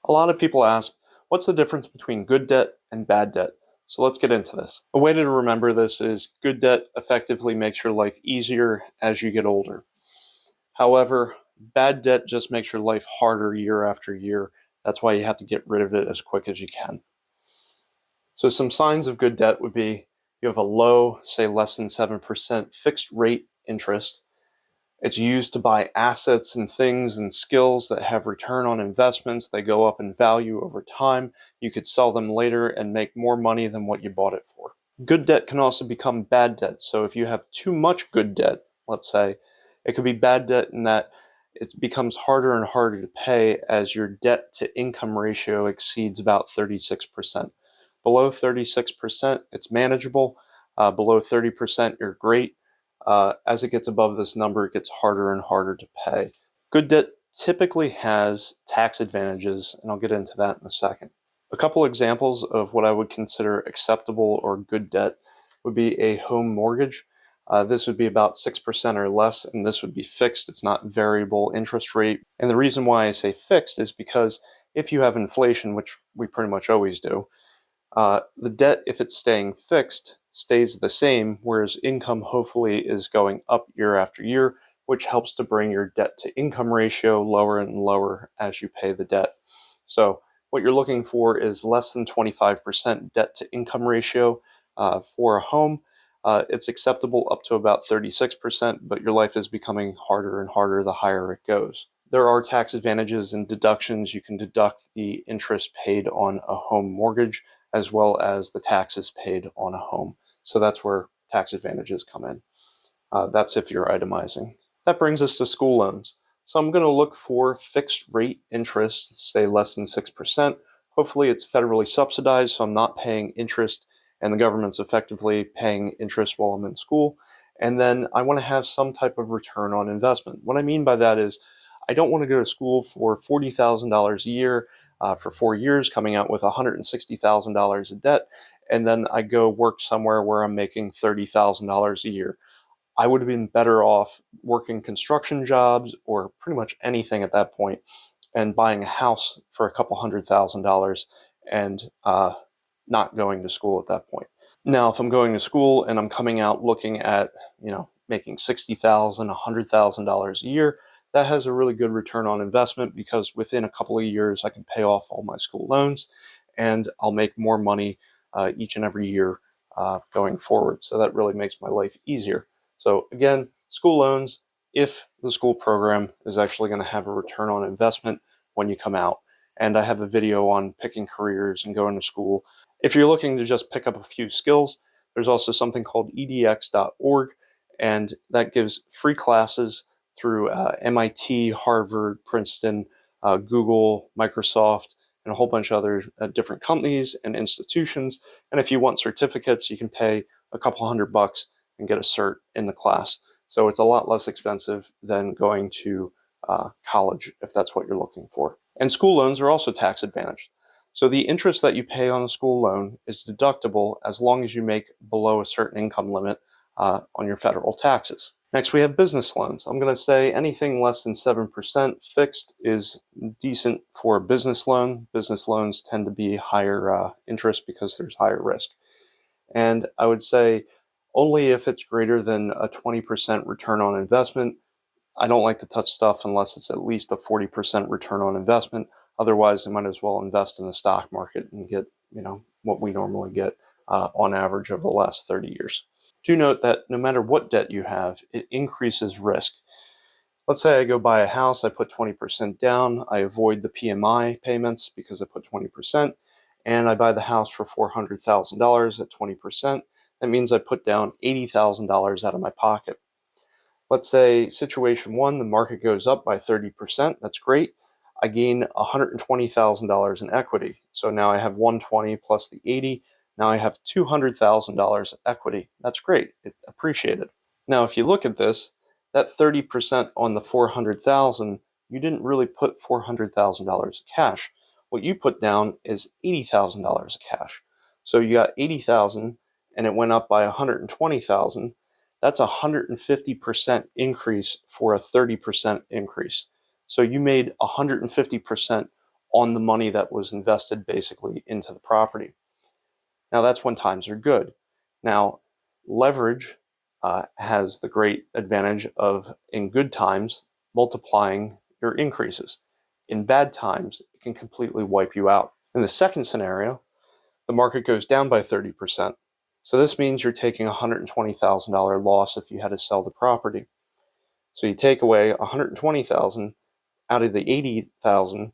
A lot of people ask, what's the difference between good debt and bad debt? So let's get into this. A way to remember this is good debt effectively makes your life easier as you get older. However, bad debt just makes your life harder year after year. That's why you have to get rid of it as quick as you can. So some signs of good debt would be you have a low, say less than 7% fixed rate interest. It's used to buy assets and things and skills that have return on investments. They go up in value over time. You could sell them later and make more money than what you bought it for. Good debt can also become bad debt. So if you have too much good debt, let's say, it could be bad debt in that it becomes harder and harder to pay as your debt to income ratio exceeds about 36%. Below 36%, it's manageable. Below 30%, you're great. As it gets above this number, it gets harder and harder to pay. Good debt typically has tax advantages, and I'll get into that in a second. A couple examples of what I would consider acceptable or good debt would be a home mortgage. This would be about 6% or less, and this would be fixed. It's not variable interest rate. And the reason why I say fixed is because if you have inflation, which we pretty much always do, the debt, if it's staying fixed, stays the same, whereas income hopefully is going up year after year, which helps to bring your debt to income ratio lower and lower as you pay the debt. So what you're looking for is less than 25% debt to income ratio for a home. It's acceptable up to about 36%, but your life is becoming harder and harder the higher it goes. There are tax advantages and deductions. You can deduct the interest paid on a home mortgage as well as the taxes paid on a home. So that's where tax advantages come in. That's if you're itemizing. That brings us to school loans. So I'm going to look for fixed rate interest, say less than 6%. Hopefully it's federally subsidized, so I'm not paying interest and the government's effectively paying interest while I'm in school. And then I want to have some type of return on investment. What I mean by that is I don't want to go to school for $40,000 a year for 4 years, coming out with $160,000 of debt, and then I go work somewhere where I'm making $30,000 a year. I would have been better off working construction jobs or pretty much anything at that point and buying a house for a couple $100,000 and not going to school at that point. Now, if I'm going to school and I'm coming out looking at, making $60,000, $100,000 a year, that has a really good return on investment because within a couple of years, I can pay off all my school loans and I'll make more money each and every year going forward. So that really makes my life easier. So again, school loans, if the school program is actually going to have a return on investment when you come out. And I have a video on picking careers and going to school. If you're looking to just pick up a few skills, there's also something called edx.org, and that gives free classes through MIT, Harvard, Princeton, Google, Microsoft, and a whole bunch of other different companies and institutions. And if you want certificates, you can pay a couple $100 and get a cert in the class. So it's a lot less expensive than going to college if that's what you're looking for. And school loans are also tax advantaged. So the interest that you pay on a school loan is deductible as long as you make below a certain income limit on your federal taxes. Next, we have business loans. I'm going to say anything less than 7% fixed is decent for a business loan. Business loans tend to be higher interest because there's higher risk. And I would say only if it's greater than a 20% return on investment. I don't like to touch stuff unless it's at least a 40% return on investment. Otherwise, I might as well invest in the stock market and get, what we normally get on average over the last 30 years. Do note that no matter what debt you have, it increases risk. Let's say I go buy a house, I put 20% down, I avoid the PMI payments because I put 20%, and I buy the house for $400,000 at 20%. That means I put down $80,000 out of my pocket. Let's say situation one, the market goes up by 30%. That's great. I gain $120,000 in equity. So now I have 120 plus the 80. Now I have $200,000 equity. That's great. It appreciated. Now, if you look at this, that 30% on the 400,000, you didn't really put $400,000 of cash. What you put down is $80,000 of cash. So you got 80,000 and it went up by 120,000. That's a 150% increase for a 30% increase. So you made 150% on the money that was invested basically into the property. Now that's when times are good. Now, leverage has the great advantage of, in good times, multiplying your increases. In bad times, it can completely wipe you out. In the second scenario, the market goes down by 30%. So this means you're taking a $120,000 loss if you had to sell the property. So you take away $120,000 out of the $80,000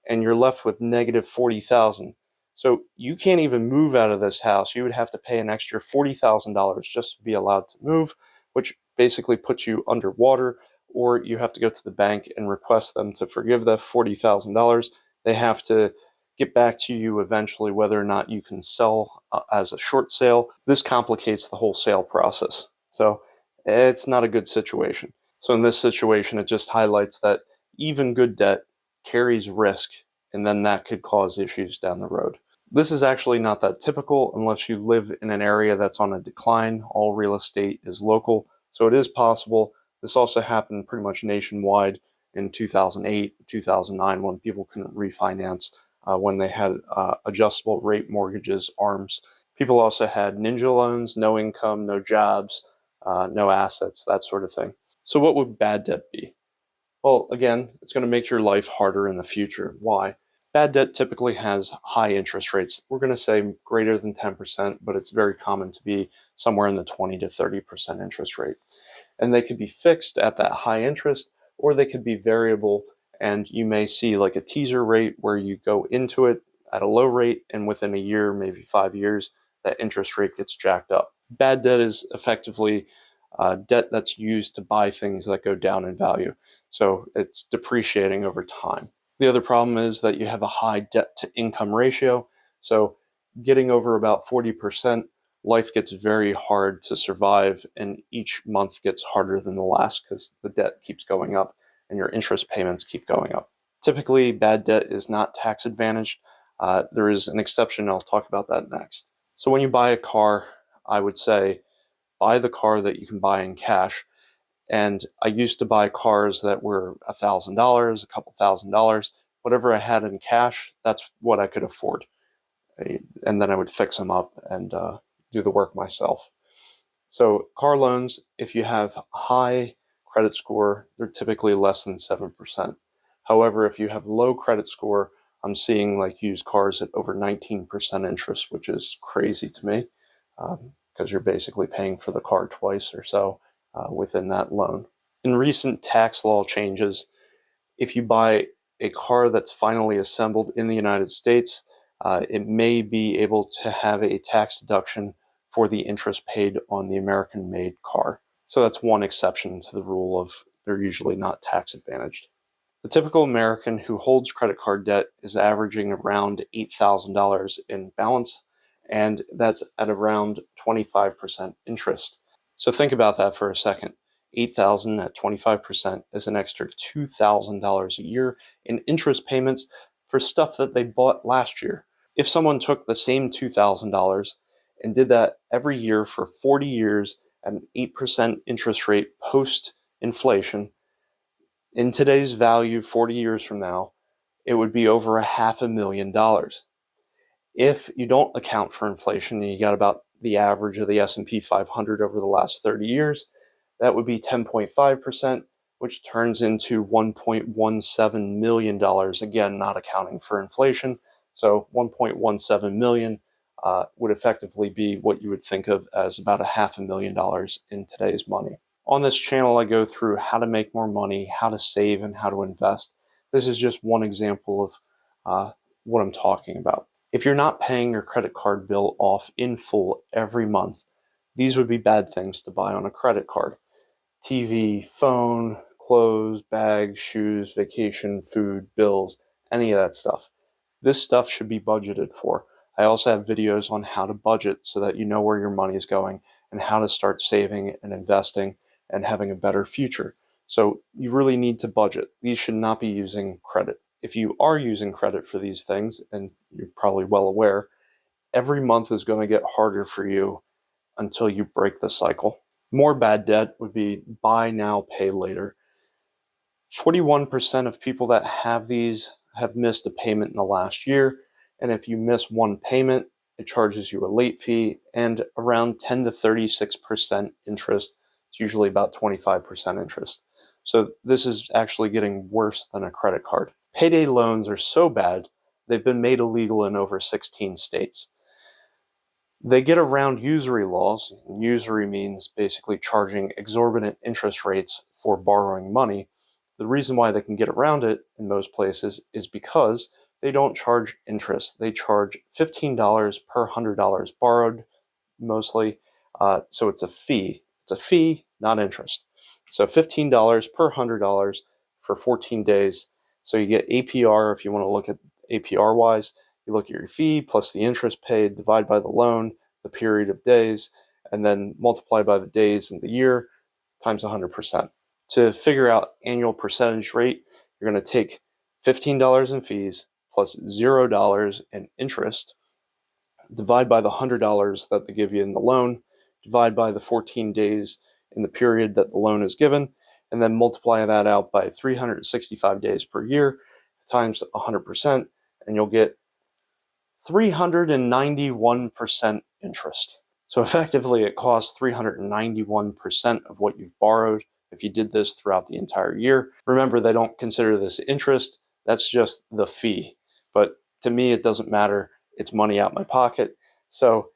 and you're left with negative $40,000. So you can't even move out of this house. You would have to pay an extra $40,000 just to be allowed to move, which basically puts you underwater, or you have to go to the bank and request them to forgive the $40,000. They have to get back to you eventually whether or not you can sell as a short sale. This complicates the whole sale process. So it's not a good situation. So in this situation, it just highlights that even good debt carries risk, and then that could cause issues down the road. This is actually not that typical unless you live in an area that's on a decline. All real estate is local, so it is possible. This also happened pretty much nationwide in 2008, 2009 when people couldn't refinance, when they had adjustable rate mortgages, ARMs. People also had ninja loans, no income, no jobs, no assets, that sort of thing. So what would bad debt be? Well, again, it's going to make your life harder in the future. Why? Bad debt typically has high interest rates. We're going to say greater than 10%, but it's very common to be somewhere in the 20 to 30% interest rate. And they could be fixed at that high interest, or they could be variable, and you may see like a teaser rate where you go into it at a low rate, and within a year, maybe 5 years, that interest rate gets jacked up. Bad debt is effectively debt that's used to buy things that go down in value. So it's depreciating over time. The other problem is that you have a high debt to income ratio. So getting over about 40%, life gets very hard to survive, and each month gets harder than the last because the debt keeps going up and your interest payments keep going up. Typically, bad debt is not tax advantaged. There is an exception. I'll talk about that next. So when you buy a car, I would say buy the car that you can buy in cash. And I used to buy cars that were $1,000, a couple $1,000s, whatever I had in cash, that's what I could afford. And then I would fix them up and do the work myself. So car loans, if you have a high credit score, they're typically less than 7%. However, if you have low credit score, I'm seeing like used cars at over 19% interest, which is crazy to me, because you're basically paying for the car twice or so within that loan. In recent tax law changes, if you buy a car that's finally assembled in the United States, it may be able to have a tax deduction for the interest paid on the American-made car. So that's one exception to the rule of they're usually not tax advantaged. The typical American who holds credit card debt is averaging around $8,000 in balance, and that's at around 25% interest. So think about that for a second. $8,000 at 25% is an extra $2,000 a year in interest payments for stuff that they bought last year. If someone took the same $2,000 and did that every year for 40 years at an 8% interest rate post-inflation, in today's value 40 years from now, it would be over $500,000. If you don't account for inflation and you got about the average of the S&P 500 over the last 30 years, that would be 10.5%, which turns into $1.17 million, again, not accounting for inflation. So 1.17 million would effectively be what you would think of as about $500,000 in today's money. On this channel, I go through how to make more money, how to save, and how to invest. This is just one example of what I'm talking about. If you're not paying your credit card bill off in full every month, these would be bad things to buy on a credit card. TV, phone, clothes, bags, shoes, vacation, food, bills, any of that stuff. This stuff should be budgeted for. I also have videos on how to budget so that you know where your money is going and how to start saving and investing and having a better future. So you really need to budget. These should not be using credit. If you are using credit for these things, and you're probably well aware, every month is going to get harder for you until you break the cycle. More bad debt would be buy now, pay later. 41% of people that have these have missed a payment in the last year, and if you miss one payment, it charges you a late fee and around 10 to 36% interest. It's usually about 25% interest. So this is actually getting worse than a credit card. Payday loans are so bad, they've been made illegal in over 16 states. They get around usury laws. Usury means basically charging exorbitant interest rates for borrowing money. The reason why they can get around it in most places is because they don't charge interest. They charge $15 per $100 borrowed, mostly. So it's a fee. It's a fee, not interest. So $15 per $100 for 14 days. So you get APR if you want to look at APR wise. You look at your fee plus the interest paid, divide by the loan, the period of days, and then multiply by the days in the year times 100%. To figure out annual percentage rate, you're going to take $15 in fees plus $0 in interest, divide by the $100 that they give you in the loan, divide by the 14 days in the period that the loan is given, and then multiply that out by 365 days per year times 100%, and you'll get 391% interest. So effectively, it costs 391% of what you've borrowed if you did this throughout the entire year. Remember, they don't consider this interest. That's just the fee. But to me, it doesn't matter. It's money out my pocket. So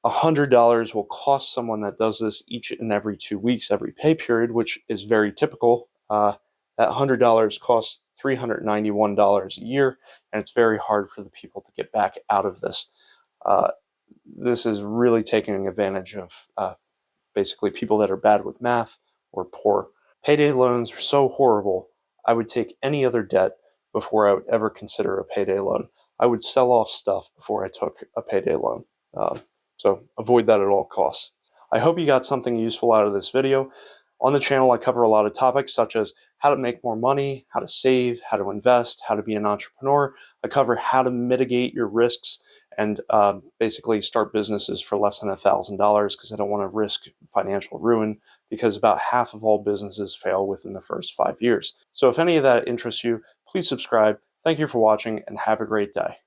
$100 will cost someone that does this each and every 2 weeks, every pay period, which is very typical. That $100 costs $391 a year, and it's very hard for the people to get back out of this. This is really taking advantage of basically people that are bad with math or poor. Payday loans are so horrible. I would take any other debt before I would ever consider a payday loan. I would sell off stuff before I took a payday loan. So avoid that at all costs. I hope you got something useful out of this video. On the channel, I cover a lot of topics such as how to make more money, how to save, how to invest, how to be an entrepreneur. I cover how to mitigate your risks and basically start businesses for less than $1,000 because I don't want to risk financial ruin, because about half of all businesses fail within the first 5 years. So if any of that interests you, please subscribe. Thank you for watching and have a great day.